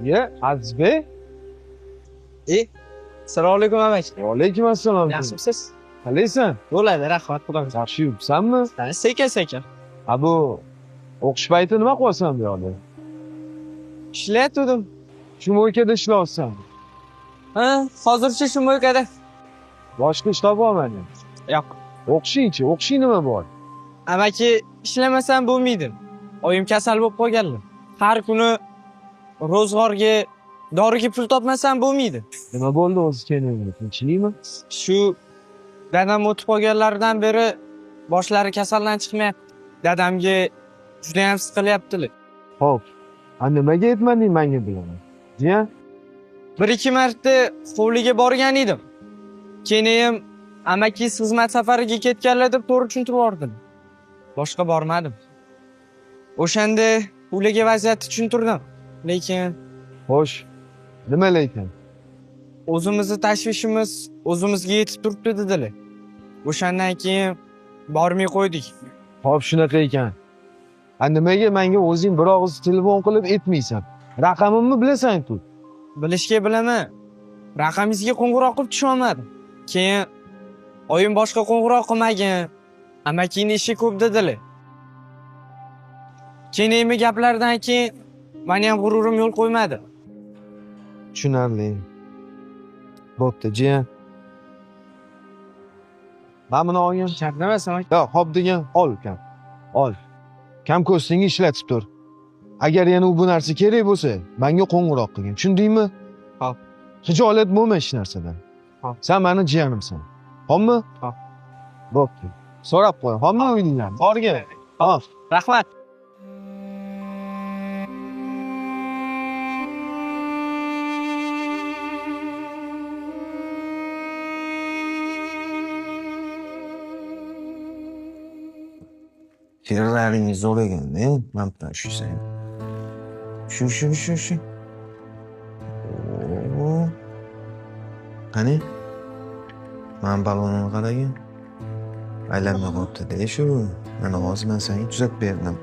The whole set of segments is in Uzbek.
Ya, Azizbek. Assalomu alaykum amaki. Alaykum assalom. Yaxshimisiz? Qalaysan? Bo'ladi, rahmat xudoga. Yaxshi yuribsanmi? Sekin-sekin. Ha bu o'qish payti nima qilyapsan bu yoqda? Ishlayotgandim. Shu mo'ykada ishlayapsan. Ha, hozircha shu mo'ykada. Boshqa ish topolmading. Yo'q. O'qishingchi, o'qishing nima bor? Amaki, ishlamasam bo'lmaydi. Oyim kasal bo'lib qolganlar. Har kuni ro'zg'orga, doriga pul topmasam bo'lmaydi. Nima bo'ldi o'zi kelingmi? Tinchlikmi? Shu dadam o'tib qolganlaridan beri boshlari kasaldan chiqmayapti. Dadamga juda ham siqilyaptilar. Xo'p. Ha nimaga aytmading menga bilaman? Jiyan? 1-2 marta hovliga borgan edim. Keyin amakingiz xizmat safariga ketganlar deb to'g'ri tushuntirib yubordim. Boshqa bormadim. O'shanda ularga vaziyatni tushuntirdim. Lekin Xo'sh. Nima lekin? o'zimizni tashvishimiz o'zimizga yetib turibdi dedilar. O'shandan keyin bormay qo'ydik. Xo'p, shunaqa ekan. Ha nimaga menga o'zing bir og'iz telefon qilib aytmaysan? Raqamimni bilasan-ku. Bilishga bilaman. Raqamingizga qo'ng'iroq qilib tusha olmadim. Keyin oyim boshqa qo'ng'iroq qilmagan. Amakingni ishi ko'p dedilar. Keyingi gaplardan keyin meni ham g'ururim yo'l qo'ymadi. Tushunarli. Bo'pti, jiyan. Mana buni olgin. Shartnamasam aka. Yo'q, xo'p degan, ol ukam. Ol. Kam ko'stingni ishlatib tur. Agar yana bu narsa kerak bo'lsa, menga qo'ng'iroq qilgin. Tushundingmi? Xo'p. Hijolat bo'lma hech narsadan. Xo'p. Sen meni jiyanimsan. Xo'pmi? Xo'p. Bo'pti. So'rab qo'y. Xo'pmi o'yinglarni? Borgin. Xo'p. Rahmat. Firlaringiz zo'r ekan-da, mana bu tushsang. Shu. Oo. Qani? Men balonini qaragin. Aylanmay qolibdi-da shu. Mana hozir men senga tuzatib berdim.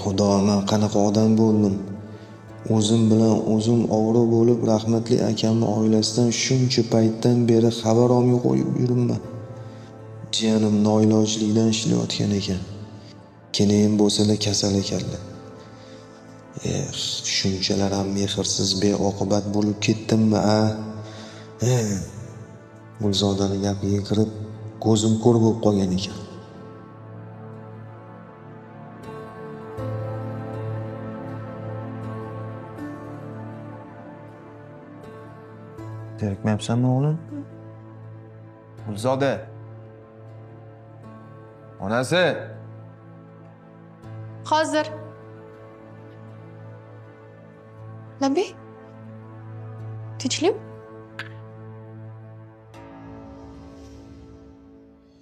Xudo, men qanaqa odam bo'ldim? O'zim bilan o'zim ovora bo'lib, rahmatli akamning oilasidan shuncha paytdan beri xabar olmay qo'yib yuribman. Jiyanim noilojlikdan ishlayotgan ekan. Keyin bo'lsa-da kasal ekanlar. Shunchalar ham mehrsiz beoqibat bo'lib ketdimmi, a? Gulzodaning gapiga kirib, ko'zim ko'r bo'lib qolgan ekan. Zerikmayapsanmi o'g'lim? Gulzoda. Onasi. Hozir. Labi? Tinchlikmi?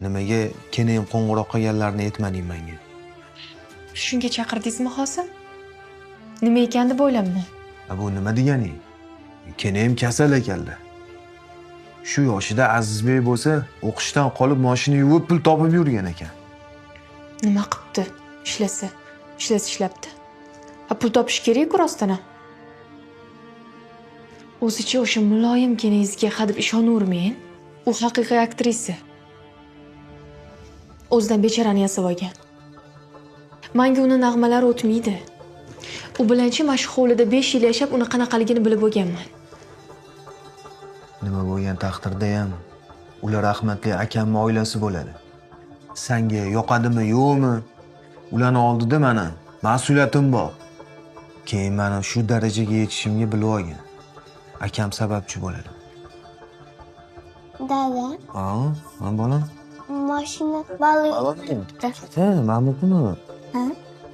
Nimaga keyin qo'ng'iroq qilganlarni aytmading menga? Shunga chaqirdingizmi hozir? Nima ekan deb o'ylamni. Bu nima deganing? Keyin kasal ekanlar. Shu yoshida Azizbek bo'lsa, o'qishdan qolib mashina yuvib pul topib yurgan ekan. Nima qilibdi? Ishlabdi. Ha pul topish kerak-ku rostdan ham. O'zicha o'sha muloyim keningizga hadeb ishonavermang. U haqiqiy aktrisa. O'zidan bechorani yasab olgan. Menga uni nag'malari o'tmaydi. U bilanchi mana shu hovlida 5 yil yashab, uni qanaqaligini bilib bo'lganman. Nima bo'lgan taqdirda ham ular rahmatli akamning oilasi bo'ladi. Senga yoqadimi, yo'qmi? Ularning oldida meni mas'uliyatim bor. Keyin meni shu darajaga yetishimga bilib olgan. Akam sababchi bo'ladi. Dada, Men bolam. mashina baliq. Mana buni. Ha?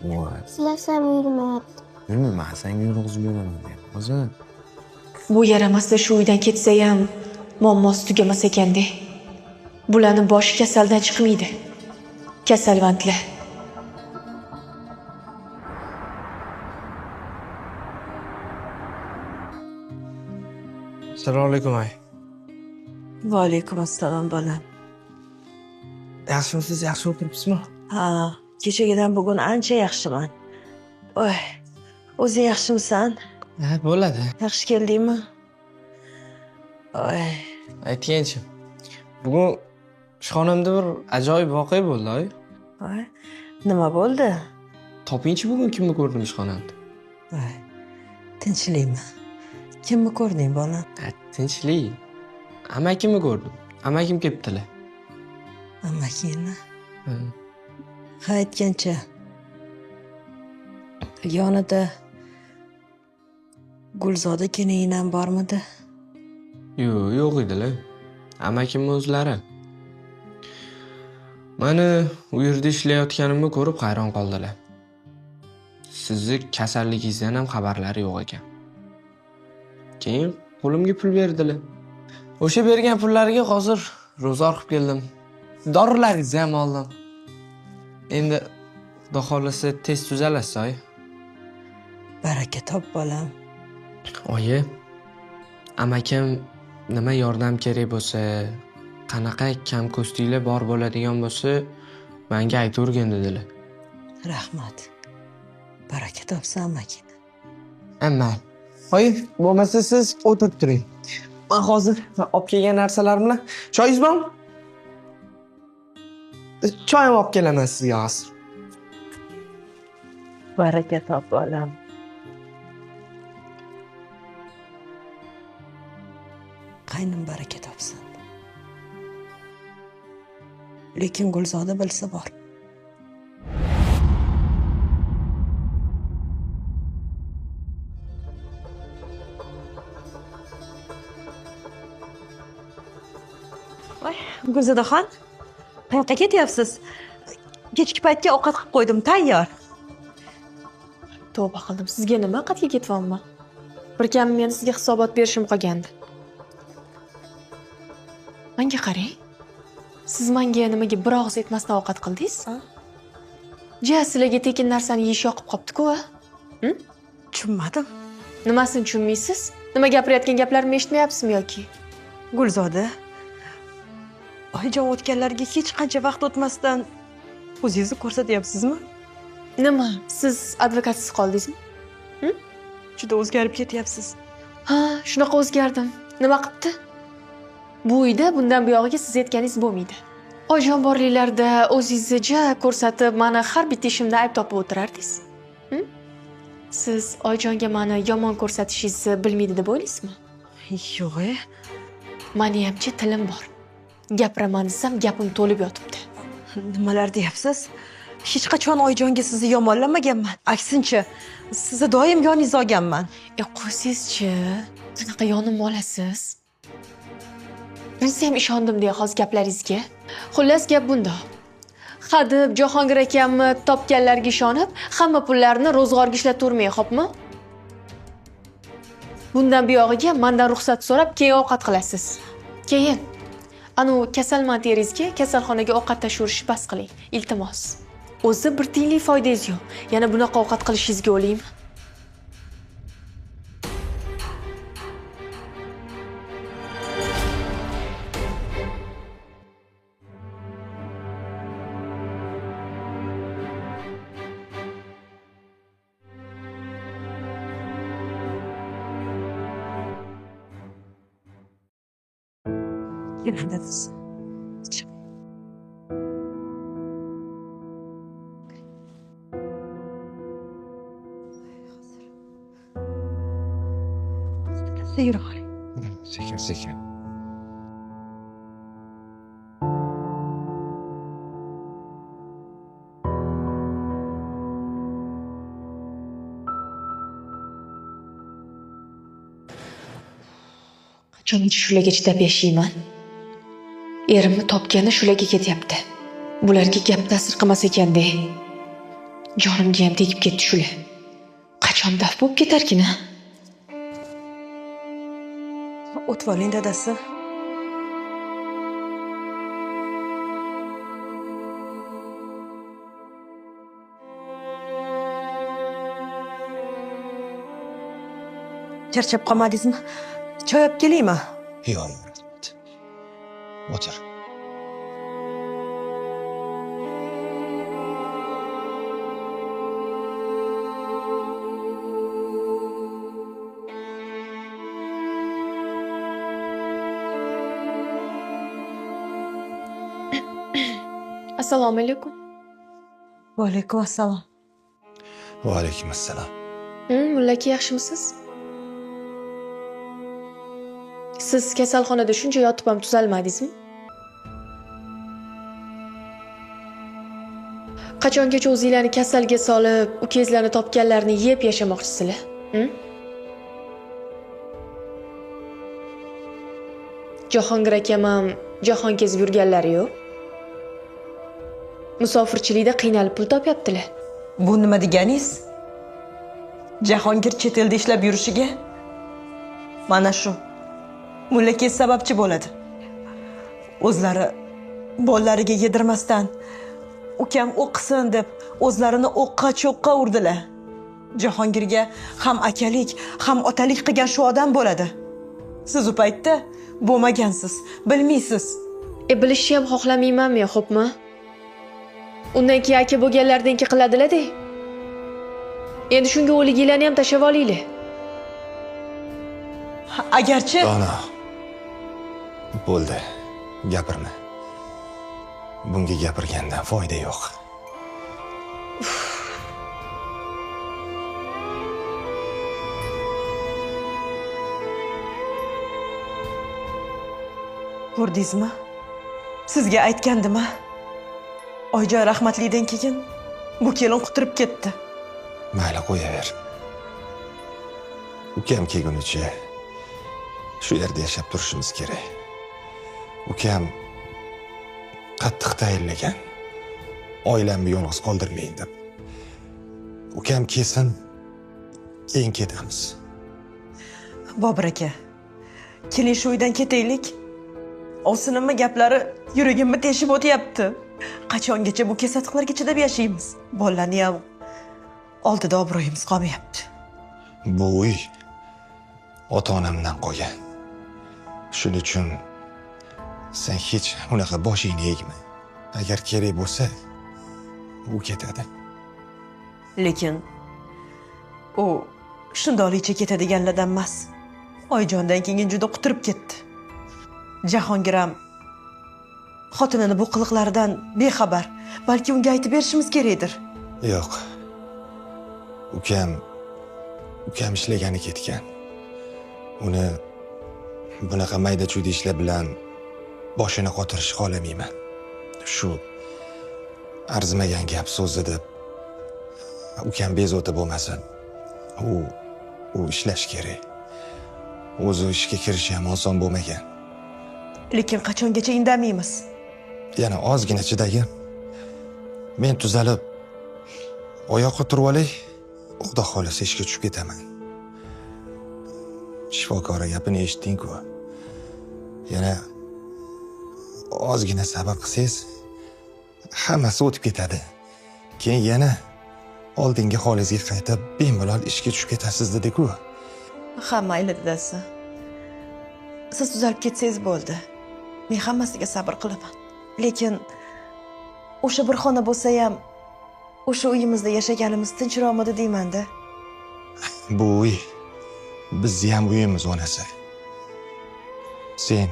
Voy. Silasam yurmayapti. Bilmayman, senga yurg'izib beraman deb. Hozir Bu yaramasda shu uydan ketsa ham muammosi tugamas ekanda. Bularning boshi kasaldan chiqmaydi. Kasalvandlar. Assalomu alaykum ay. Va alaykum assalom bolam. Yaxshimisiz? Yaxshi o'tiribsizmi? Ha, kechagidan bugun ancha yaxshiman. Voy, o'zi yaxshimisan? Ha, bo'ladi. Yaxshi keldingmi? Voy, Aytganchi. Bugun ishxonamda bir ajoyib voqea bo'ldi, oy. voy. Nima bo'ldi? Topingchi bugun kimni ko'rdim ishxonamda. Voy. Tinchlikmi? Kimni ko'rding, bolam? Ha, tinchlik. Amakimni ko'rdim. Amakim kelibdilar. Amakingni. Ha. Ha, aytgancha. Yonida Gulzoda keliningam bormidi? Yo'q edilar. Amakimni o'zlari. Mani u yerda ishlayotganimni ko'rib hayron qoldilar. Sizni kasalligingizdan ham xabarlari yo'q ekan. Keyin qo'limga pul berdilar. O'sha bergan pullariga hozir ro'zg'or qilib keldim. Dorilaringizni ham oldim. Endi xudo xolasa tez tuzalasiz, oy. Baraka top, bolam. Oyi, amakam nima yordam kerak bo'lsa, qanaqa kam ko'stiklar bor bo'ladigan bo'lsa, menga aytavergin dedilar. Rahmat. Baraka topsan amakingni. Amma, oyi, bo'lmasa siz o'tirib turing. Men hozir olib kelgan narsalar bilan choyingiz bormi? Choy olib kelaman sizga hozir. Baraka top, bolam. Qaynim baraka topsin. Lekin Gulzoda bilsa bor. Voy, Gulzodaxon, qayoqqa ketyapsiz? Kechki paytga ovqat qilib qo'ydim, tayyor. Tavba qildim. Sizga nima qatga ketyapman? Bir kam men sizga hisobot berishim qolgandi. Menga qarang. Siz menga nimaga bir og'iz aytmasdan ovqat qildingiz? Ja, sizlarga tekin narsani yeyish yoqib qopti-ku, a? Tushunmadim. Nimasini tushunmaysiz? Nima gapirayotgan gaplarimni eshitmayapsizmi yoki? Gulzoda, oyijon o'tganlarga hech qancha vaqt o'tmasdan o'zingizni ko'rsatyapsizmi? Nima? Siz advokatsiz qoldingizmi? Juda o'zgarib ketyapsiz. Ha, shunaqa o'zgardim. Nima qilibdi? Bu uyda bundan buyog'iga siz aytganingiz bo'lmaydi. Oyijon borliklarda o'zingizni ja ko'rsatib, meni har bitta ishimda ayb topib o'tirardingiz. Siz oyijonga meni yomon ko'rsatishingizni bilmaydi deb o'ylaysizmi? Yo'q. Meni hamchi tilim bor. Gapiraman desam, gapim to'lib yotibdi. Nimalar deyapsiz? Hech qachon oyijonga sizni yomonlamaganman. Aksincha, sizni doim yoningizda olganman. Qo'ysizchi, qanaqa yonim olasiz? Biz ham ishondim deya hozir gaplaringizga. Xullas gap bunda. Hadib Jahongir akamni topganlarga ishonib, hamma pullarni ro'zg'orga ishlatavermang, xo'pmi? Bundan buyog'iga mendan ruxsat so'rab, keyin ovqat qilasiz. Keyin anu kasalmand eringizga kasalxonaga ovqat tashuvirish bas qiling, iltimos. O'zi bir tiyinlik foydangiz yo'q. Yana bunaqa ovqat qilishingizga o'laymi? Yuradiz. Yura qoling. Sekin. Qachongacha shularga chidab yashayman? Erimni topgani shularga ketyapti. Bularga gap ta'sir qilmas ekanda. Jonimga ham tegib ketdi shular. Qachon daf bo'lib ketarkin-a? O'tib oling, dadasi. Charchab qolmadingizmi? Choy olib kelingmi? Yo'q. O'tir. Assalomu alaykum. Va alaykum assalom. Va alaykum assalom. Mulla aka, yaxshimisiz? Siz kasalxonada shuncha yotib ham tuzalmadingizmi? Qachongacha o'zinglarni kasalga solib, ukangizlarni topganlarni yeb yashamoqchisizlar? Jahongir akam ham jahon kezib yurganlari yo'q. Musofirchilikda qiynalib pul topyaptilar. Bu nima deganingiz? Jahongir chet elda ishlab yurishiga mana shu mullakay sababchi bo'ladi. O'zlari bolalariga yedirmasdan ukam o'qisin deb o'zlarini o'qqa cho'qqa urdilar. Jahongirga ham akalik, ham otalik qilgan shu odam bo'ladi. Siz u paytda bo'lmagansiz, bilmaysiz. Bilishni ham xohlamayman-mi, xo'pmi? Undan keyin aka bo'lganlardan qiladilar-da. Endi shunga o'liginglarni ham tashlab olinglar. Agarchi Dono. Bo'ldi. Gapirma. Bunga gapirgandan foyda yo'q. ko'rdingizmi? Sizga aytgandim-a? Oyjoy rahmatlidan keyin bu kelin quturib ketdi. Mayli, qo'yaver. Ukam kelgunicha shu yerda yashab turishimiz kerak. Ukam qattiq tayinlagan. Oilamni yolg'iz qoldirmang deb. Ukam kelsin, keyin ketamiz. Bobur aka, keling shu uydan ketaylik. Ovsinimni gaplari yuragimni teshib o'tyapti. Qachongacha bu kesatqlarga chidab yashaymiz? Bolalarni ham oldida obro'yimiz qolmayapti. Bu uy ota-onamdan qolgan. Shuning uchun sen hech unaqa boshingni egma. Agar kerak bo'lsa, u ketadi. Lekin u shundoqlicha ketadiganlardan emas. Oyjondan keyin juda quturib ketdi. Jahongir ham xotinini bu qiliqlaridan bexabar. Balki unga aytib berishimiz kerakdir. Yo'q. Ukam ishlagani ketgan. Uni bunaqa mayda-chuyda ishlar bilan boshini qotirishni xohlamayman. Shu arzimagan gap so'zi deb ukam bezovta bo'lmasin. U ishlash kerak. O'zi ishga kirishi ham oson bo'lmagan. Lekin qachongacha indamaymiz? Yana ozgina chidagin. Men tuzalib oyoqqa turib olay. Xudo xolasa ishga tushib ketaman. Shifokor gapini eshitding-ku. Yana ozgina sabr qilsangiz, hammasi o'tib ketadi. Keyin yana oldingi holingizga qaytib, bemalol ishga tushib ketasiz dedi-ku. Ha, mayli dadasi. Siz tuzalib ketsangiz bo'ldi. Men hammasiga sabr qilaman. Lekin o'sha bir xona bo'lsa ham o'sha uyimizda yashaganimiz tinchroqmidi deyman-da. Bu uy bizni ham uyimiz onasi. Sen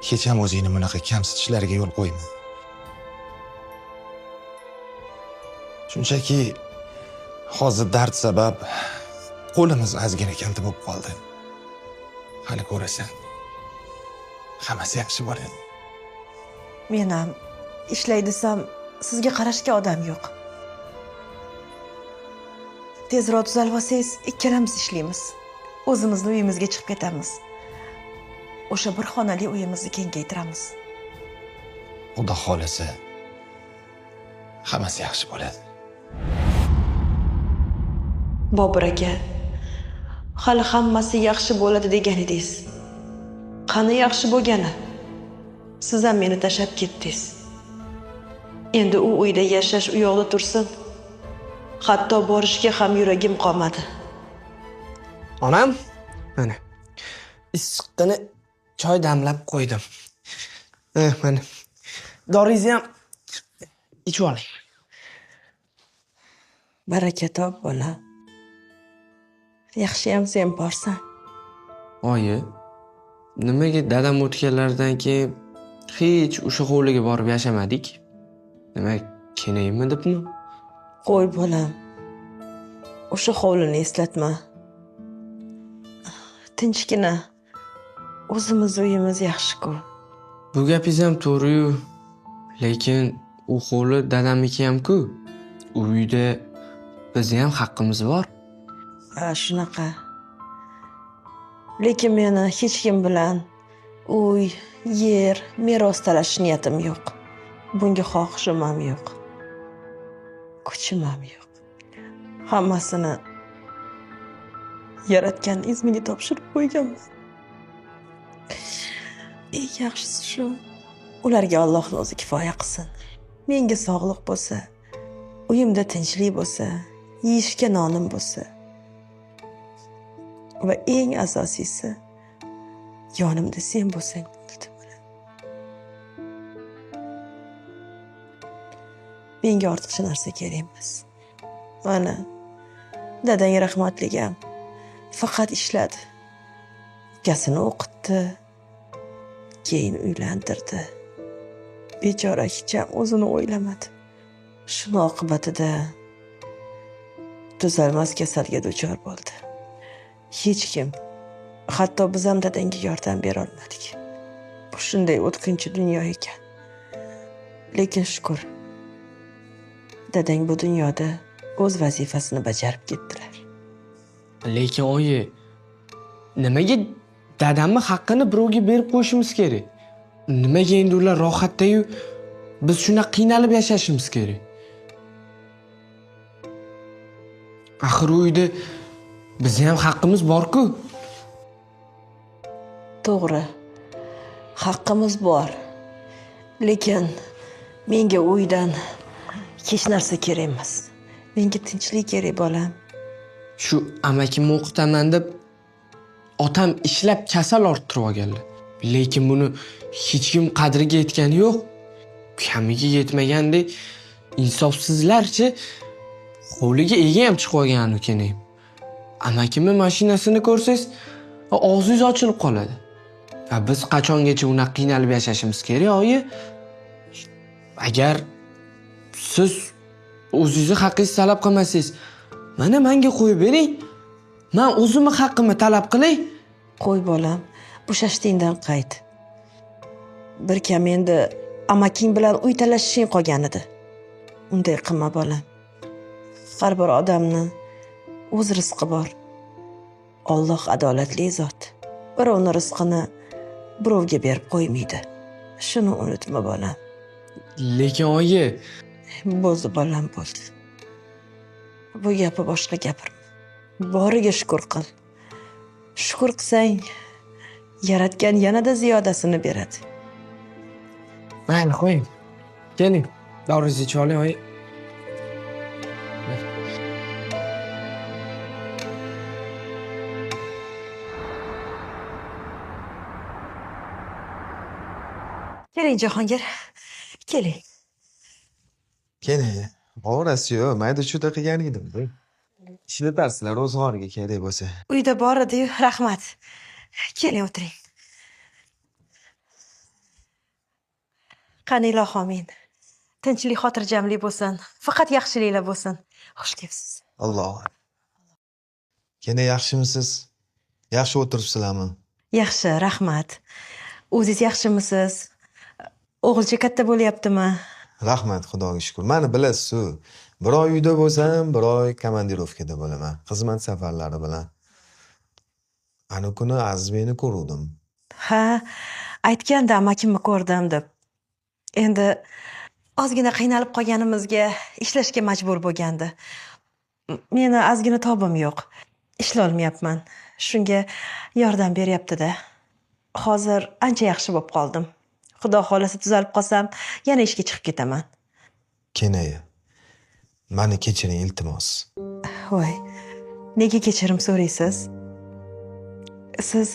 hech ham o'zingni bunaqa kamsitishlarga yo'l qo'yma. Shunchaki hozir dard sabab qo'limiz ozgina kalta bo'lib qoldi. Hali ko'rasan. Hammasi yaxshi bo'ladi. Men ham ishlay desam, sizga qarashga odam yo'q. Tezroq tuzalib olsangiz, ikkalamiz ishlaymiz. O'zimizning uyimizga chiqib ketamiz. O'sha bir xonali uyimizni kengaytiramiz. Xudo xolasa hammasi yaxshi bo'ladi. Bobur aka, hali hammasi yaxshi bo'ladi degan edingiz. Qani yaxshi bo'lgani? Siz ham meni tashlab ketdingiz. Endi u uyda yashash u yoqda tursin. Hatto borishga ham yuragim qolmadi. Onam, mana issiqqina choy damlab qo'ydim. Mana doringizni ham ichib oling. Baraka top bola. Yaxshiyam sen borsan. Oyi, nimaga dadam o'tganlaridan keyin hech o'sha hovliga borib yashamadik? Demak, kenaymi debmi? Qo'y bolam. O'sha hovlini eslatma. Tinchgina. O'zimiz uyimiz yaxshi-ku. Bu gapingiz ham to'g'ri-yu, lekin u hovli dadamniki ham-ku. U uyda bizni ham haqqimiz bor. Ha, shunaqa. Lekin meni hech kim bilan uy, yer, meros talashish niyatim yo'q. Bunga xohishim ham yo'q. Kuchim ham yo'q. Hammasini yaratgan izmiga topshirib qo'yganman. Eng yaxshisi shu. Ularga Allohning o'zi kifoya qilsin. Menga sog'lik bo'lsa, uyimda tinchlik bo'lsa, yeyishga nonim bo'lsa. Va eng asosiysi, yonimda sen bo'lsang bo'ldi. Menga ortiqcha narsa kerak emas. Mana dadang rahmatligam faqat ishladi. Ukasini o'qitdi, keyin uylantirdi. Bechora hech ham o'zini o'ylamadi. Shuni oqibatida tuzalmas kasalga duchor bo'ldi. Hech kim, hatto biz ham dadangga yordam bera olmadik. Bu shunday o'tkinchi dunyo ekan. Lekin shukr, dadang bu dunyoda o'z vazifasini bajarib ketdilar. Lekin oyi, nimaga dadamni haqqini birovga berib qo'yishimiz kerak? Nimaga endi ular rohatda-yu biz shuna qiynalib yashashimiz kerak? Axir uyda bizni ham haqqimiz bor-ku. To'g'ri. Haqqimiz bor. Lekin menga uydan hech narsa kerak emas. Menga tinchlik kerak bolam. Shu amakimni o'qitaman deb otam ishlab kasal orttirib olganlar. Lekin buni hech kim qadriga yetgani yo'q. Kamiga yetmagandek insofsizlarcha hovliga ega ham chiqib olgan ukanayim. Amakimni mashinasini ko'rsangiz, og'zingiz ochilib qoladi. Va biz qachongacha unaqa qiynalib yashashimiz kerak, oyi? Agar siz o'zingizni haqqingizni talab qilmasangiz, mana menga qo'yib bering. Men o'zimni haqqimni talab qilay. Qo'y bolam, bo'shashtingdan qayt. Bir kam endi amaking bilan uy talashishing qolgan edi. Unday qilma bolam. Har bir odamni o'z rizqi bor. Alloh adolatli zot. Birovning rizqini birovga berib qo'ymaydi. Shuni unutma bolam. Lekin oyi, Bo'ldi bolam, bo'ldi. Bu gapi boshqa gapirma. Boriga shukr qil. Shukr qilsang, yaratgan yanada ziyodasini beradi. mayli qo'ying. Keling, davringizni ichib oling, oyi. Keling Jahongir. Keling. Keling. Ovorasiz-yu, mayda chuda qilgan edim. Ishlatarsizlar ro'zg'origa kerak bo'lsa. Uyda bor edi-yu, rahmat. Keling o'tiring. Qani ilohomin. Tinchlik, xotirjamlik bo'lsin. Faqat yaxshiliklar bo'lsin. Xush kelibsiz. Alloh. Keyin yaxshimisiz? Yaxshi o'tiribsizlarmi? Yaxshi, rahmat. O'zingiz yaxshimisiz? O'g'ilcha katta bo'lyaptimi? Rahmat, Xudoga shukr. Meni bilasiz-ku. Bir oy uyda bo'lsam, bir oy komandirovkada bo'laman. Xizmat safarlari bilan. Ana kuni Azizbekni ko'rdim. Ha, aytganda amakimni ko'rdim deb. Endi ozgina qiynalib qolganimizga ishlashga majbur bo'lgandi. Meni ozgina tobim yo'q. Ishlay olmayapman. Shunga yordam beryapti-da. Hozir ancha yaxshi bo'lib qoldim. Xudo xolasa tuzalib qolsam, yana ishga chiqib ketaman. Kenaya. Meni kechiring, iltimos. Voy, nega kechirim so'raysiz? Siz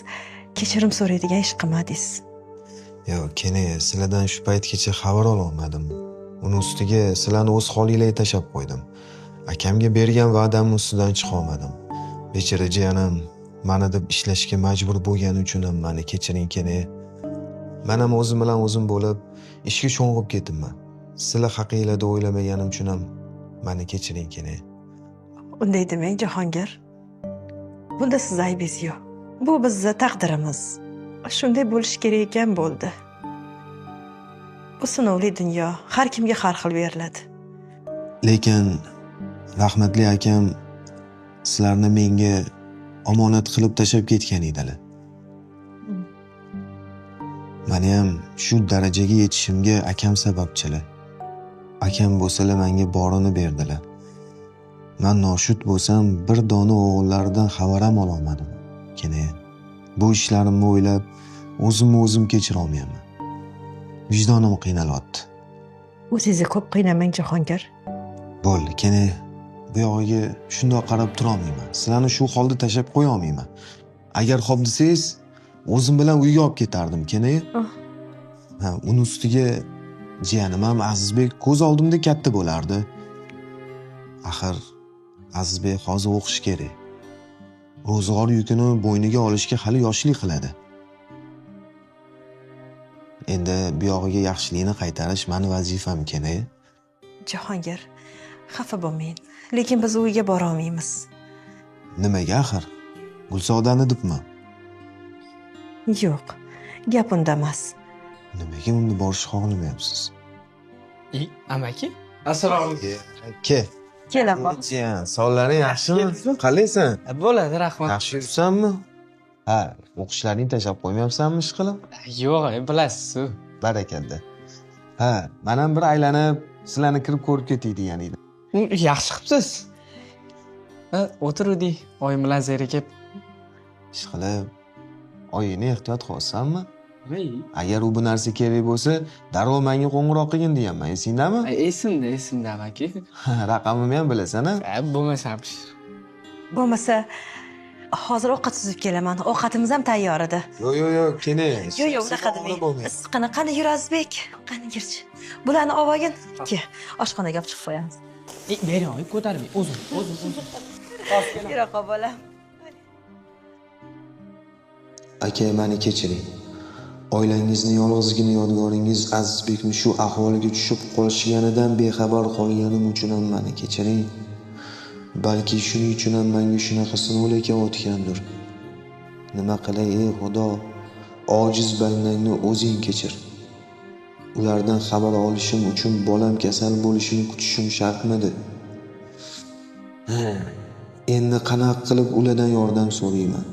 kechirim so'raydigan ish qilmadingiz. Yo'q, Kenaya, sizlardan shu paytgacha xabar ololmadim. Uni ustiga sizlarni o'z holinglarga tashab qo'ydim. Akamga bergan va'damni ustidan chiqa olmadim. Bechora jiyanim meni deb ishlashga majbur bo'lgani uchun ham meni kechiring, Kenaya. Men ham o'zim bilan o'zim bo'lib ishga sho'ng'ib ketibman. sizlar haqinglarda o'ylamaganim uchun ham meni kechiring kene. Unday demang Jahongir. Bunda siz aybingiz yo'q. Bu bizning taqdirimiz. Shunday bo'lish kerak ekan bo'ldi. Bu sinovli dunyo har kimga har xil beriladi. Lekin rahmatli akam sizlarni menga omonat qilib tashlab ketgan edilar. Meni ham shu darajaga yetishimga akam sababchilar. Akam bo'lsalar menga borini berdilar. Men noshud bo'lsam bir dona o'g'illaridan xabar ham ololmadim. Kene bu ishlarimni o'ylab o'zim kechira olmayman. Vijdonim qiynalyapti. O'zingizni ko'p qiynamang Jahongir. Bo'ldi, kene bu yog'iga shundoq qarab tura olmayman. Sizlarni shu holda tashlab qo'ya olmayman. Agar xo'p desangiz, o'zim bilan uyga olib ketardim, kene. Ha, uni ustiga jiyanim ham Azizbek ko'z oldimda katta bo'lardi. Axir Azizbek hozir o'qish kerak. Ro'zg'or yukini bo'yniga olishga hali yoshlik qiladi. Endi bu yog'iga yaxshilikni qaytarish meni vazifam kene. Jahongir, xafa bo'lmang. Lekin biz uyga bora olmaymiz. Nimaga axir? Gulsodani debmi? Yo'q, gap unda emas. Nimaga unda borishni xohlamayapsiz? Amaki? Assalomu alaykum. Ke. Kelaman. Jiyan, sonlaring yaxshimi? Qalaysan? Bo'ladi, rahmat. Yaxshi yuribsanmi? Ha, o'qishlaringni tashlab qo'ymayapsanmi ishqilib? Yo'q, bilasiz-ku. Barakalla. Ha, men ham bir aylanib sizlarni kirib ko'rib ketay degan edim. Yaxshi qilibsiz. O'tirdik, oyim bilan zerikib. Ishqilib, oyingni ehtiyot qilsanmi? Agar u bu narsa kerak bo'lsa, darrov menga qo'ng'iroq qilgin deyapman. Esingdami? Esimda amaki. Raqamimni ham bilasan-a? Bo'lmasa. Bo'lmasa hozir ovqat suzib kelaman. Ovqatimiz ham tayyor edi. Yo'q, kene. Yo'q, unaqa demang. Issiqqina qani yur Azizbek? Qani yurchi. Bularni olgin. Oshxonaga olib chiqib qo'yamiz. Bering, oyim ko'tarmang. O'zim. Yura qol bolam. Aka, meni kechiring. Oilangizni yolg'izgina yodgoringiz Azizbekni shu ahvoliga tushib qolishganidan bexabar qolganim uchun ham meni kechiring. Balki shuning uchun ham menga shunaqa sinovlar kelayotgandir. Nima qilay, ey Xudo? Ojiz bandangni o'zing kechir. Ulardan xabar olishim uchun bolam kasal bo'lishini kutishim shartmidi? Endi qanaqa qilib ulardan yordam so'rayman?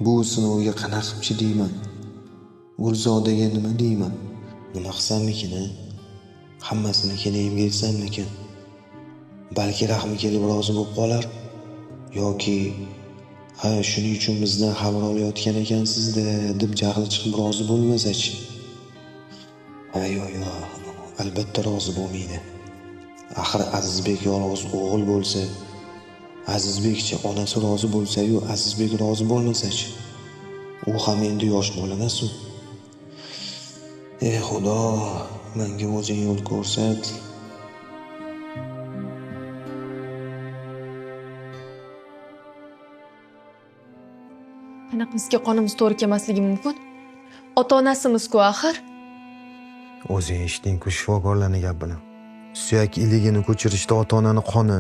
Bu sinovga qanaqa qilib chidayman? Gulzodaga nima deyman? Nima qilsammikin? Hammasini kenayimga aytsammikin? Balki rahmi kelib rozi bo'lib qolar yoki ha shuning uchun bizdan xabar olayotgan ekansiz-da deb jahli chiqib rozi bo'lmasa-chi? Yo'q, albatta rozi bo'lmaydi. Axir Azizbek yolg'iz o'g'il bo'lsa, Azizbekchi onasi rozi bo'lsa-yu, Azizbek rozi bo'lmasa-chi? U ham endi yosh bolamas-u. Ey Xudo, menga o'zing yo'l ko'rsat. Qanaqamizga qonimiz to'g'ri kelmasligi mumkin? Ota-onasimiz-ku axir. O'zing eshitding-ku shifokorlarning gapini. Suyak iligini ko'chirishda ota-onani qoni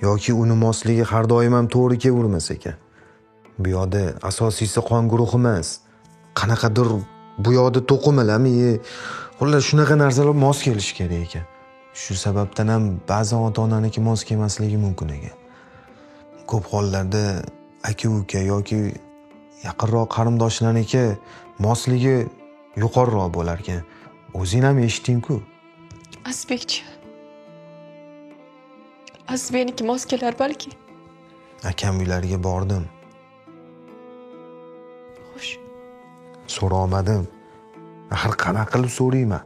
yoki uni mosligi har doim ham to'g'ri kelavermas ekan. Bu yoqda asosiysi qon guruhi emas. Qanaqadir bu yoqda to'qimalarmi? Xullas shunaqa narsalar mos kelishi kerak ekan. Shu sababdan ham ba'zi ota-onaniki mos kelmasligi mumkin ekan. Ko'p hollarda aka-uka yoki yaqinroq qarindoshlarniki mosligi yuqoriroq bo'lar ekan. O'zing ham eshitding-ku. Azizbekchi. Azizbekniki mos kelar balki. Akam uylariga bordim. Xo'sh. So'ramadim. Axir qanaqa qilib so'rayman?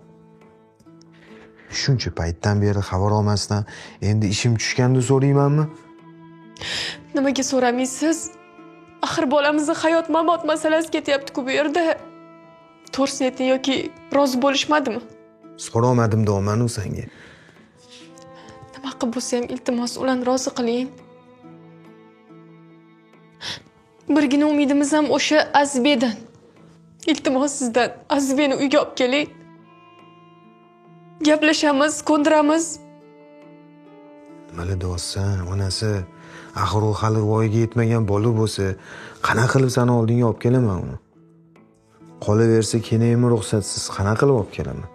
Shuncha paytdan beri xabar olmasdan endi ishim tushganda so'raymanmi? Nimaga so'ramaysiz? Axir bolamizning hayot-mamot masalasi ketyapti-ku bu yerda. To'g'risini ayting yoki rozi bo'lishmadimi? So'ramadim deyman-u senga. Nima qilib bo'lsa ham iltimos ularni rozi qiling. Birgina umidimiz ham o'sha Azizbekdan. Iltimos sizdan Azizbekni uyga olib keling. Gaplashamiz, ko'ndiramiz. Nimalar deyapsan? Onasi axir u hali voyaga yetmagan bola bo'lsa, qanaqa qilib seni oldingga olib kelaman uni? Qolaversa kenaymi ruxsatsiz qanaqa qilib olib kelaman?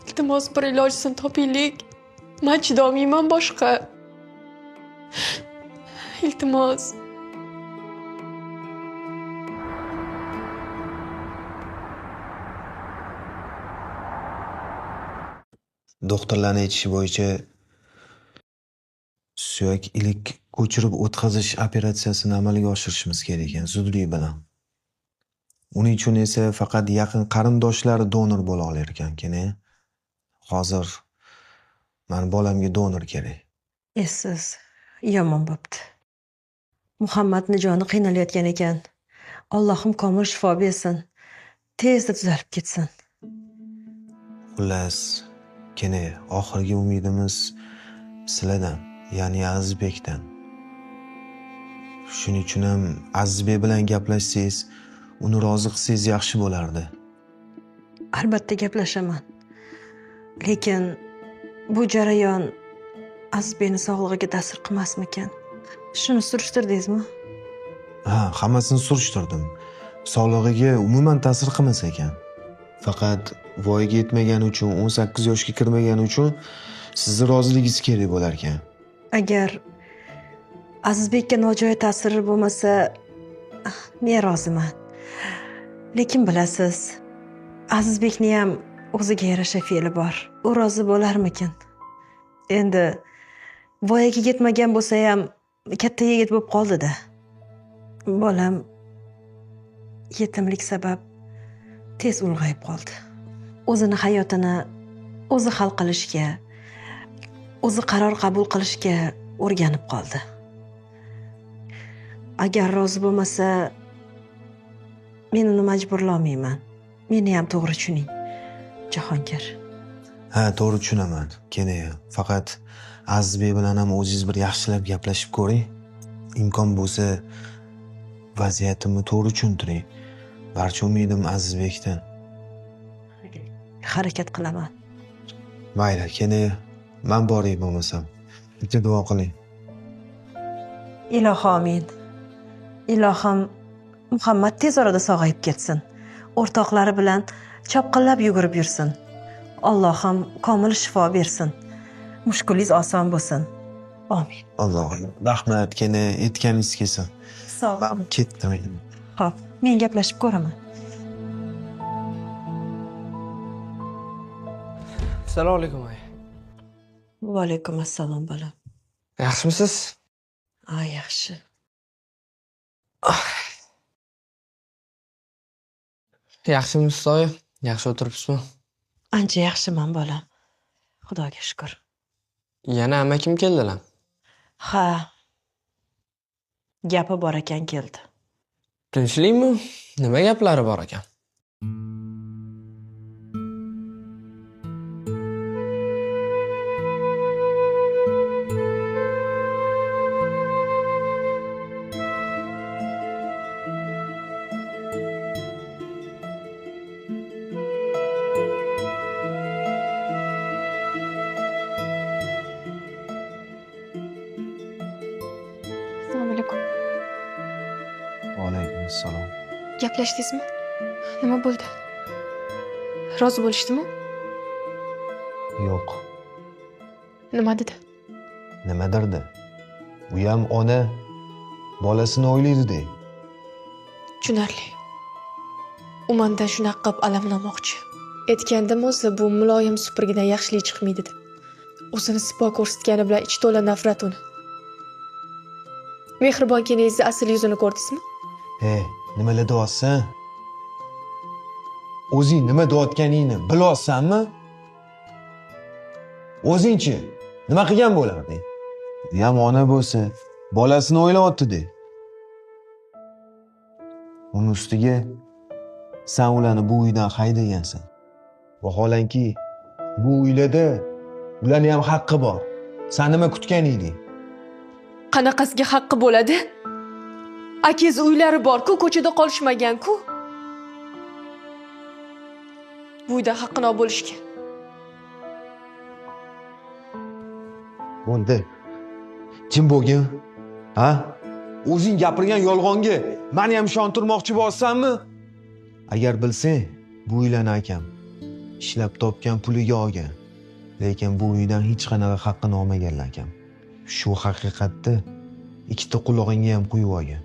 Iltimos bir ilojini topinglik. Men chidolmayman boshqa. Iltimos. Doktorlarning aytishi bo'yicha suyak ilik ko'chirib o'tkazish operatsiyasini amalga oshirishimiz kerak ekan zudlik bilan. Uning uchun esa faqat yaqin qarindoshlari donor bo'la olar ekan. Hozir mani bolamga donor kerak. Esiz, yomon bo'pti. Muhammadni joni qiynalayotgan ekan. Allohim komil shifo bersin. Tezda tuzalib ketsin. Xullas, oxirgi umidimiz sizlardan, ya'ni Azizbekdan. Shuning uchun ham Azizbek bilan gaplashsangiz, uni rozi qilsangiz yaxshi bo'lardi. Albatta gaplashaman. Lekin bu jarayon Azizbekning sog'lig'iga ta'sir qilmasmikan? Shuni surishtirdingizmi? Ha, hammasini surishtirdim. Sog'lig'iga umuman ta'sir qilmas ekan. Faqat voyaga yetmagani uchun, 18 yoshga kirmagani uchun sizni roziligingiz kerak bo'lar ekan. Agar Azizbekka nojo'ya ta'siri bo'lmasa, men roziman. Lekin bilasiz, Azizbekning ham o'ziga yarasha fe'li bor. U rozi bo'larmikin? Endi voyaga yetmagan bo'lsa ham katta yigit bo'lib qoldi-da. Bolam yetimlik sabab tez ulg'ayib qoldi. O'zini hayotini o'zi hal qilishga, o'zi qaror qabul qilishga o'rganib qoldi. Agar rozi bo'lmasa, men uni majburlamayman. Meni ham to'g'ri tushuning, Jahongir. Ha, to'g'ri tushunaman. Faqat Azizbek bilan ham o'zingiz bir yaxshilab gaplashib ko'ring. Imkon bo'lsa, vaziyatimni to'g'ri tushuntiring. Barcha umidim Azizbekdan. Harakat qilaman. Mayli, men boray bo'lmasam. Bitta duo qiling. Ilohi amin. Ilohim Muhammad tez orada sog'ayib ketsin. O'rtoqlari bilan chopqillab yugurib yursin. Allohim komil shifo bersin. Mushkulingiz oson bo'lsin. Amin. Allohim rahmat, aytganingiz kelsin. Sog' bo'ling. Ketdim. Xo'p, men gaplashib ko'raman. Assalomu alaykum aya. Va alaykum assalom bolam. Yaxshimisiz? Yaxshi. Yaxshimisiz oyi? Yaxshi o'tiribsizmi? Ancha yaxshiman bolam. Xudoga shukr. Yana amakim keldilar. Ha. Gapi bor ekan keldi. Tinchlikmi? Nima gaplari bor ekan? Assalomu alaykum. Va alaykum assalom. Gaplashdingizmi? Nima bo'ldi? Rozi bo'lishdimi? Yo'q. Nima dedi? Nima derdi? U ham ona bolasini o'ylaydi-da. Tushunarli. U mendan shunaqa qilib alamlamoqchi. Aytgandim o'zi bu muloyim supurgidan yaxshilik chiqmaydi deb. O'zini sipo ko'rsatgani bilan ichi to'la nafrat uni. Mehribon kenayizning asl yuzini ko'rdingizmi? Nimalar deyapsan? O'zing nima deyotganingni bilasanmi? O'zingchi nima qilgan bo'larding? Ham ona bo'lsa, bolasini o'ylayapti-da. Uning ustiga sen ularni bu uydan haydagansan. Vaholanki bu uylarda ularning ham haqqi bor. Sen nima kutgan eding? Qanaqasiga haqqi bo'ladi? Akiz uylari bor-ku, ko'chada qolishmagan-ku. Bu uyda haqqini olib bo'lishgan. Bo'ldi. Jim bo'lgin. Ha? O'zing gapirgan yolg'onga meni ham ishontirmoqchi bo'lsanmi? Agar bilsang, bu uylarni akam ishlab topgan puliga olgan. Lekin bu uydan hech qanaqa haqqini olmaganlar akam. Shu haqiqatda ikkita qulog'ingga ham qo'yib olgan.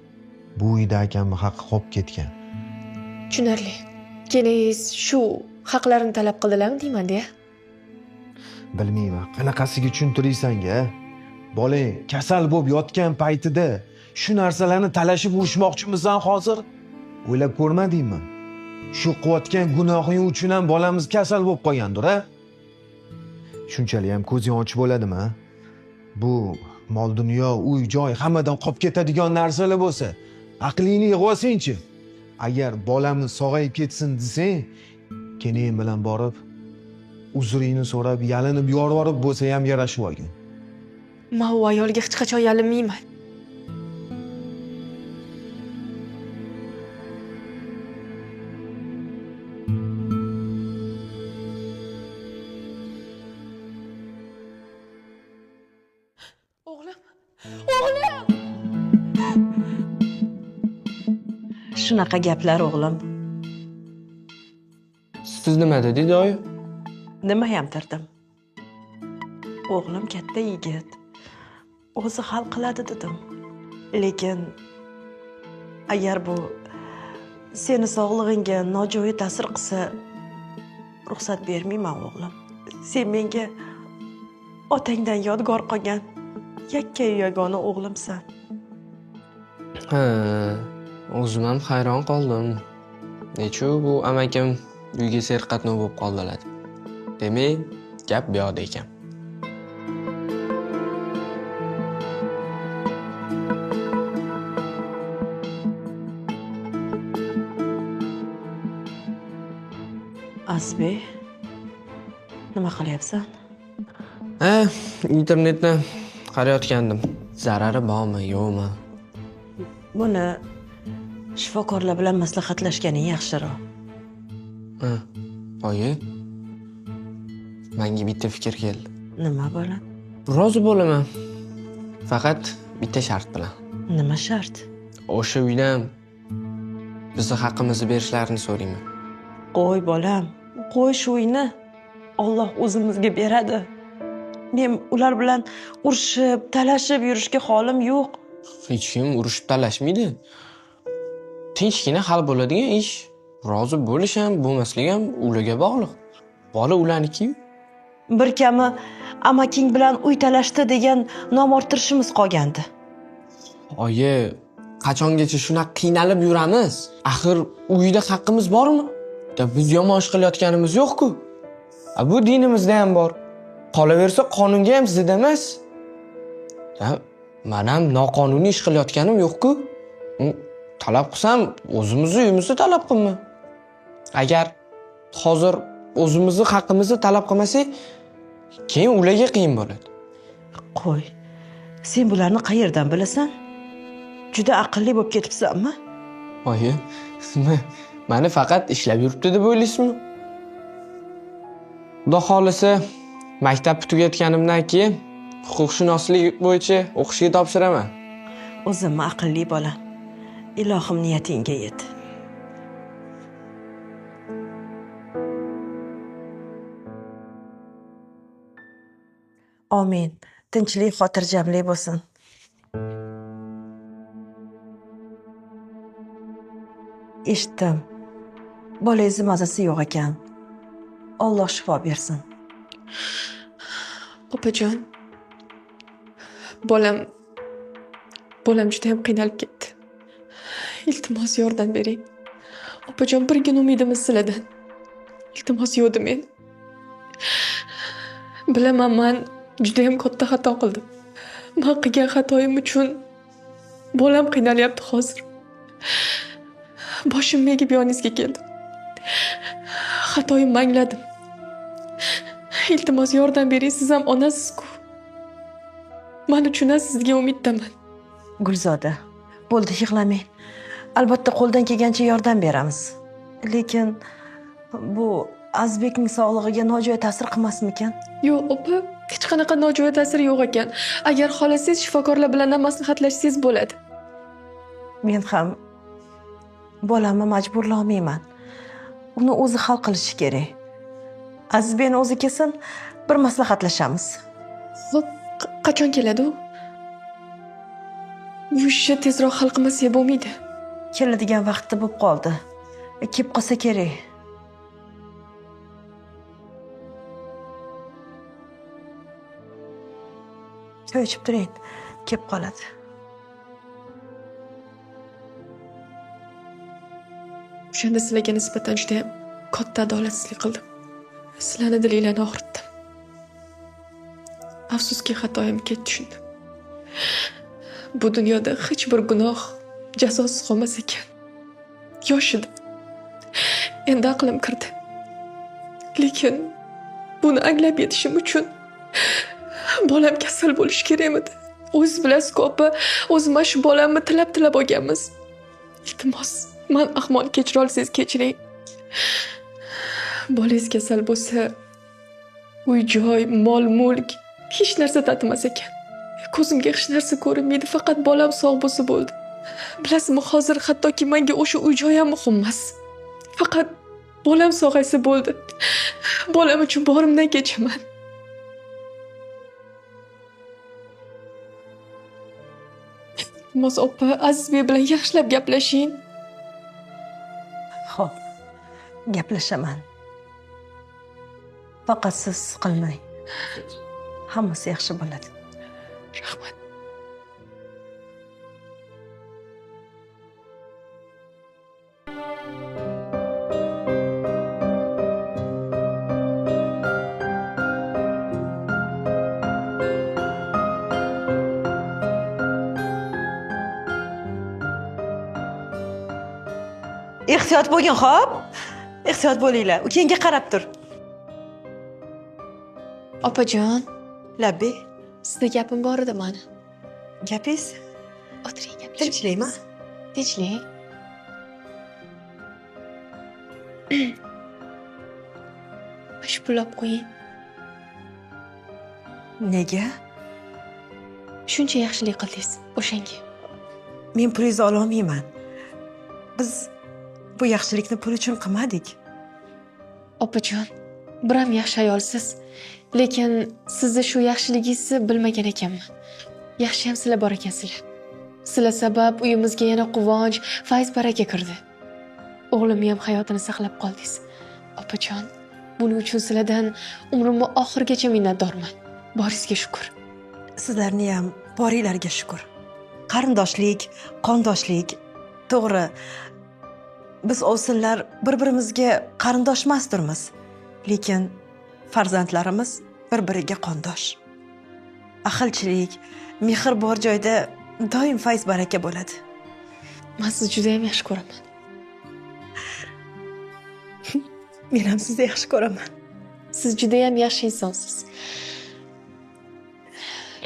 Bu uyda akamning haqqi qolib ketgan. Tushunarli. Kelingiz shu haqlarini talab qildilarmi deyman-da. Bilmayman, qanaqasiga tushuntiraysan-ga? Bolang kasal bo'lib yotgan paytida shu narsalarni talashib urishmoqchimisan hozir? O'ylab ko'rmadingmi? Shu qilayotgan gunohing uchun ham bolamiz kasal bo'lib qolgandir-a? Shunchalik ham ko'zing ochib bo'ladimi? Bu mol dunyo, uy, joy hammadan qolib ketadigan narsalar bo'lsa, aqlingni yig'ib olsang-chi. Agar bolamiz sog'ayib ketsin desang, keyin bilan borib uzringni so'rab, yalinib yorvorib bo'lsa ham yarashib olgin. Men u ayolga hech qachon yalinmayman. O'g'lim. O'g'lim. Shunaqa gaplar o'g'lim. Siz nima dedingiz, oyi? Nima hamtirdim. O'g'lim katta yigit. O'zi hal qiladi dedim. Lekin agar bu seni sog'lig'ingga nojo'ya ta'sir qilsa, ruxsat bermayman o'g'lim. Sen menga otangdan yodgor qolgan yakka yagona o'g'limsan. Ha, o'zim ham hayron qoldim. Nechu bu amakim uyga serqatnov bo'lib qoldilar. Demak, gap bu yoqda ekan. Asbey, nima qilyapsan? Internetni qarayotgandim. Zarari bormi, yo'qmi? Buni shifokorlar bilan maslahatlashganing yaxshiroq. Oyi, menga bitta fikr keldi. Nima bo'la? Rozi bo'laman. Faqat bitta shart bilan. Nima shart? O'sha uydan bizni haqqimizni berishlarini so'rayman. Qo'y bolam, qo'y shu uyni. Alloh o'zimizga beradi. Men ular bilan urushib, talashib yurishga holim yo'q. Hech kim urushib talashmaydi. Tinchgina hal bo'ladigan ish. Rozi bo'lish ham, bo'lmasligi ham ularga bog'liq. Bola ularniki-ku. Bir kami amaking bilan uy talashdi degan nom orttirishimiz qolgandi. Oyi, qachongacha shunaqa qiynalib yuramiz? Axir uyda haqqimiz bormi? Biz yomon ish qilayotganimiz yo'q-ku. Bu dinimizda ham bor. Qolaversa qonunga ham zid emas. Men ham noqonuniy ish qilayotganim yo'q-ku. Talab qilsam, o'zimizni uyimizni talab qilma. Agar hozir o'zimizni haqqimizni talab qilmasak, keyin ularga qiyin bo'ladi. Qo'y. Sen bularni qayerdan bilasan? Juda aqlli bo'lib ketibsanmi? Oyi, meni faqat ishlab yuribdi deb o'ylaysizmi? Xudo xolisa, maktab tugatganimdan keyin huquqshunoslik bo'yicha o'qishga topshiraman. O'zimni aqlli bola. Ilohim niyatingga yet. Amin. Tinchlik, xotirjamlik bo'lsin. Eshitdim. Bolangizni mazasi yo'q ekan. Alloh shifo bersin. Opajon. Bolam juda ham qiynalib ketdi. Iltimos yordam bering. Opajon, birgina umidimiz sizlardan. Iltimos yo'qdi men. Bilaman, men juda ham katta xato qildim. Men qilgan xatoim uchun bolam qiynalyapti hozir. Boshimni egib yoningizga keldim. Xatoimni angladim. Iltimos yordam bering, siz ham onasiz-ku. Meni tushunasiz, sizga umiddaman. Gulzoda, bo'ldi, yig'lamang. Albatta qo'ldan kelgancha yordam beramiz. Lekin bu Azbekning sog'lig'iga nojo'ya ta'sir qilmasmikan? Yo'q, opa, Hech qanaqa nojo'ya ta'siri yo'q ekan. Agar xohlasangiz shifokorlar bilan ham maslahatlashsangiz bo'ladi. Men ham bolamni majburlamayman. Uni o'zi hal qilishi kerak. Azizbekni o'zi kelsin, bir maslahatlashamiz. Xo'p, qachon keladi u? Bu ishni tezroq hal qilmasak bo'lmaydi. Keladigan vaqti bo'lib qoldi. Kelib qolsa kerak. Choy ichib turing, kelib qoladi. O'shanda sizlarga nisbatan juda ham katta adolatsizlik qildim. Sizlarni dilinglarni og'ritdim. Afsuski xatoyimni kech tushundim. Bu dunyoda hech bir gunoh jazosiz qolmas ekan. Yosh edim. Endi aqlim kirdi. Lekin buni anglab yetishim uchun bolam kasal bo'lishi kerak edi. O'zingiz bilasiz-ku opa, o'zim shu bolamni tilab olganmiz. Iltimos, men ahmoq kechira olsangiz kechiring. Bolangiz kasal bo'lsa, uy-joy, mol-mulk hech narsa tatimas ekan. Ko'zimga hech narsa ko'rinmaydi, faqat bolam sog' bo'lsa bo'ldi. Bilasizmi, hozir hattoki menga o'sha uy-joy ham muhim emas. Faqat bolam sog'aysa bo'ldi. Bolam uchun borimdan kechaman. Mos opa, Azizbek bilan yaxshilab gaplashing. Xo'p, gaplashaman. Faqat siz siqilmang. Hammasi yaxshi bo'ladi. Rahmat. Ehtiyot bo'lgin, xo'p? Ehtiyot bo'linglar. Ukangga qarab tur. Opajon, Labbi, sizga gapim bor edi mani. gapingiz? O'tiring, gaplashib. Tinchlikmi? Tinchlik. Shu pulni olib qo'ying. Nega? Shuncha yaxshilik qildingiz o'shanga. Men pulingizni ola olmayman. Biz bu yaxshilikni pul uchun qilmadik. Opajon, biram yaxshi ayolsiz. Lekin sizni shu yaxshiligingizni bilmagan ekanman. Yaxshi ham sizlar bor ekansizlar. Sizlar sabab uyimizga yana quvonch, fayz baraka kirdi. O'g'limni ham hayotini saqlab qoldingiz. Opajon, buning uchun sizlardan umrimni oxirigacha minnatdorman. Boringizga shukr. Sizlarni ham boringlarga shukr. Qarindoshlik, qondoshlik, to'g'ri. Biz ovsinlar bir-birimizga qarindosh emasdirmiz. Lekin farzandlarimiz bir-biriga qondosh. Ahilchilik, mehr bor joyda doim fayz baraka bo'ladi. Men sizni juda ham yaxshi ko'raman. Men ham sizni yaxshi ko'raman. Siz juda ham yaxshi insonsiz.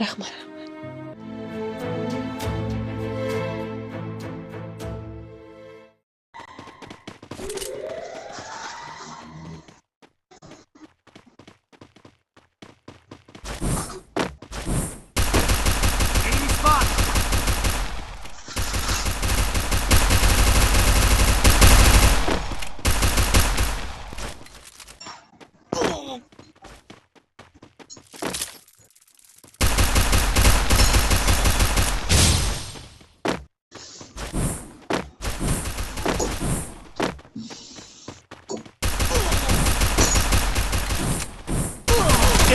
Rahmat.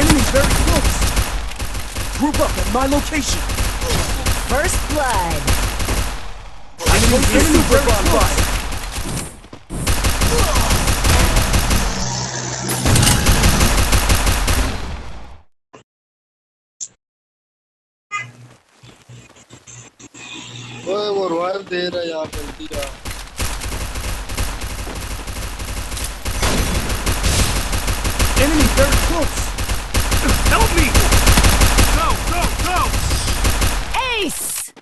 Enemies very close. Group up at my location. First blood. Enemy very close. ओए वो रॉयल दे रहा है यार जल्दी यार Enemy very close. Help me! Go, go, go! Ace!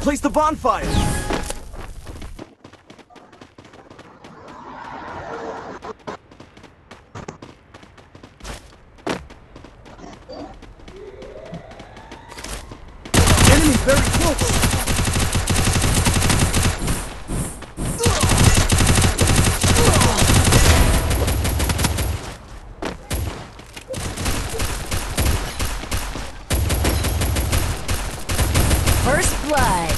Place the bonfire. Enemy very close. First blood.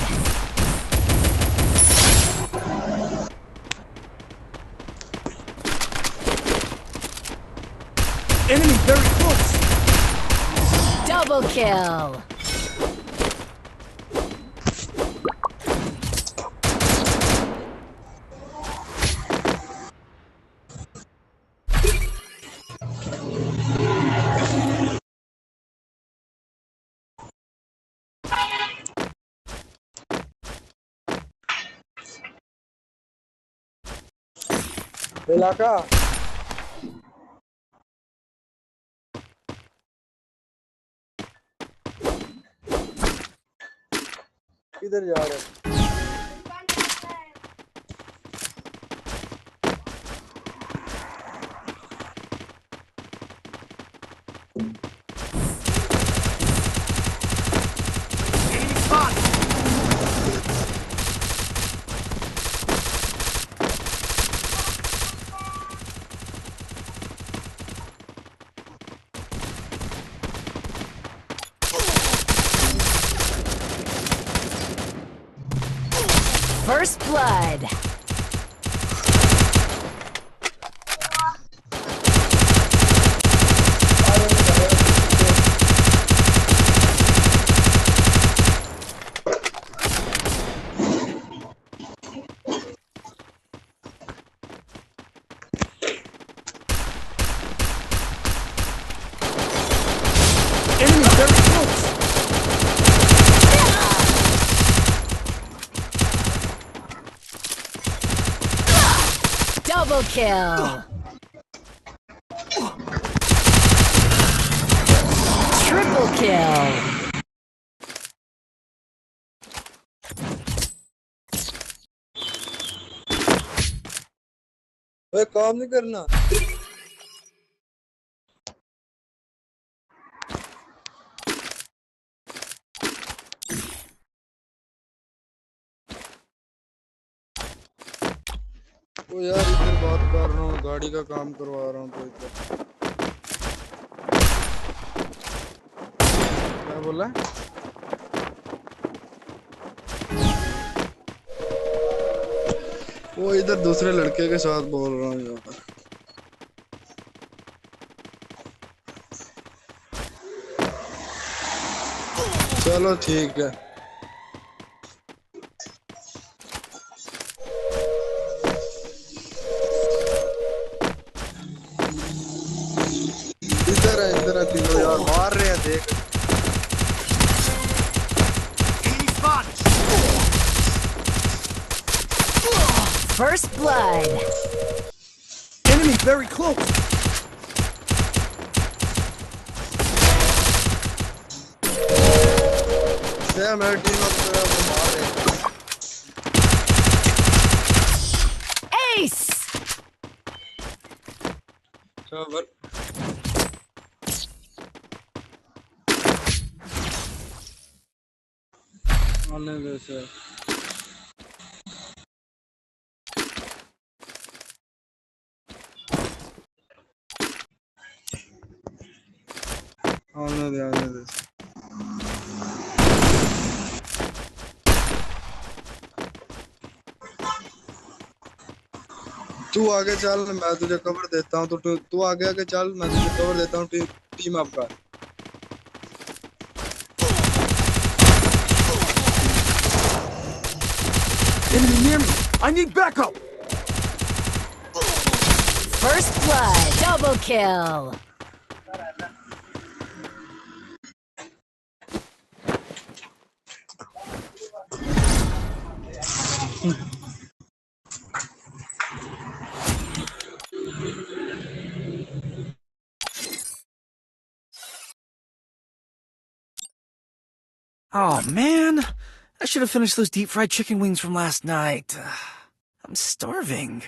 Enemy very close. Double kill. इलाका किधर जा रहे हैं? First blood. Enemy very close. Double kill. Triple kill. ओए काम नहीं करना ओ यार इधर बात कर रहा हूँ गाड़ी का काम करवा रहा हूँ तो इधर क्या बोला वो इधर दूसरे लड़के के साथ बोल रहा हूँ यहाँ पर चलो ठीक है इधर है तीनों यार मार रहे हैं देख First blood. Enemy very close. हमारी टीम अब वो मार रहे हैं Ace. खबर आने दे सर आने दे तू आगे चल मैं तुझे कवर देता हूँ तो तू आगे आगे चल मैं तुझे कवर देता हूँ टीम अप का Enemy near me. I need backup. First blood. Double kill. Oh man, I should have finished those deep fried chicken wings from last night. I'm starving.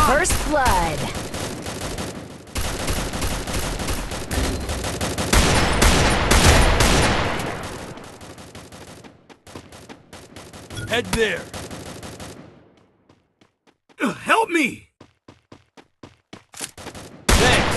First blood. Head there. Help me! Thanks.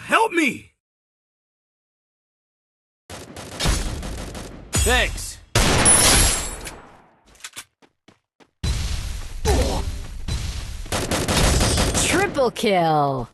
Help me! Thanks. Triple kill.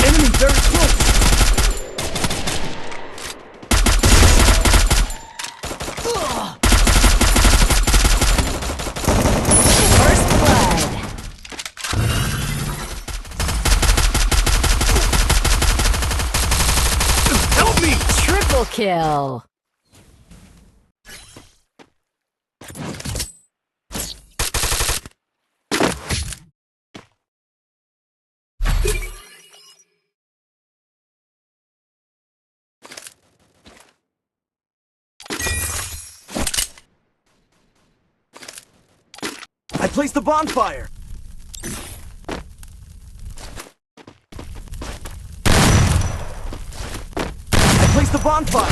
Enemy very close. First blood. Help me! Triple kill. I placed the bonfire. I placed the bonfire.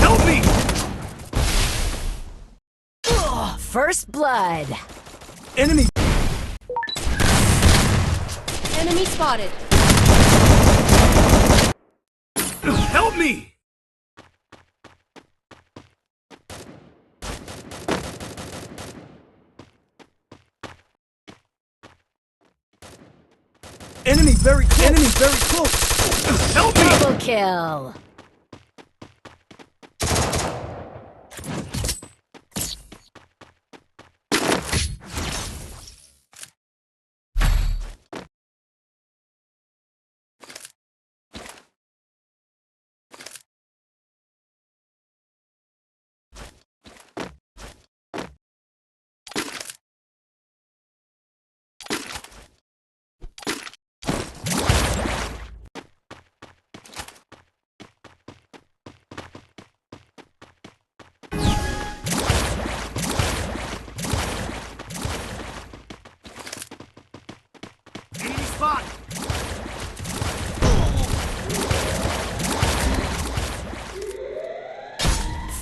Help me! First blood. Enemy! Enemy spotted. Help me! Enemy very close! Help me! Double kill.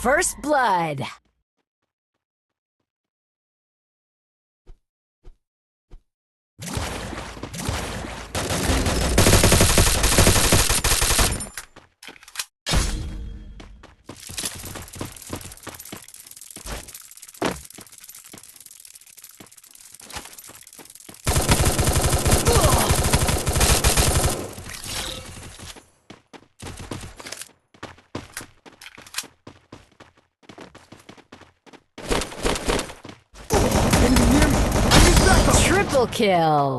First blood. Triple kill.